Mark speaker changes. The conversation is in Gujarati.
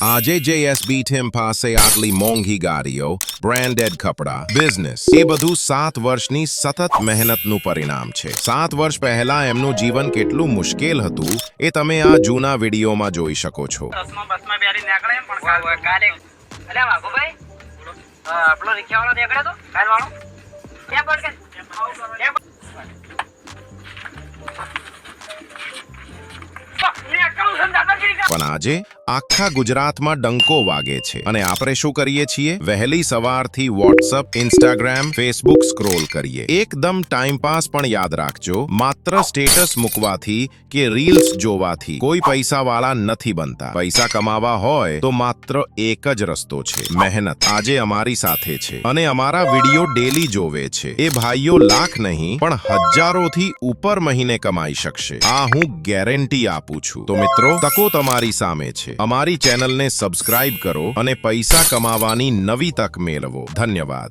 Speaker 1: આજે JSB ટીમ પાસે આટલી મોંઘી ગાડીઓ, બ્રાન્ડેડ કપડાં, બિઝનેસ એ બધું 7 વર્ષની સતત મહેનતનું પરિણામ છે. 7 વર્ષ પહેલા એમનું જીવન કેટલું મુશ્કેલ હતું એ તમે આ જૂના વિડીયોમાં જોઈ શકો છો.
Speaker 2: બસમાં બેરી નીકળે એમ પણ કાલે અલ્યા વાઘુભાઈ આપણો રિક્ષાવાળો નીકળ્યો તો કાલવાળો ક્યાં પડકે
Speaker 1: પણ આજે આખા ગુજરાતમાં ડંકો વાગે છે અને આપણે શું કરીએ છીએ? વહેલી સવારથી વોટ્સઅપ, ઇન્સ્ટાગ્રામ, ફેસબુક સ્ક્રોલ કરીએ. એકદમ ટાઈમ પાસ. પણ યાદ રાખજો, માત્ર સ્ટેટસ મૂકવાથી કે રીલ્સ જોવાથી કોઈ પૈસાવાળા નથી બનતા. પૈસા કમાવા હોય તો માત્ર એક જ રસ્તો છે, મહેનત. આજે અમારી સાથે છે અને અમારા વિડીયો ડેલી જોવે છે એ ભાઈઓ લાખ નહીં પણ હજારોથી ઉપર મહિને કમાઈ શકશે. આ હું ગેરંટી આપું છું. તો મિત્રો, તકો તમારી સામે છે. અમારી ચેનલને સબસ્ક્રાઇબ કરો અને પૈસા કમાવાની નવી તક મેળવો. ધન્યવાદ.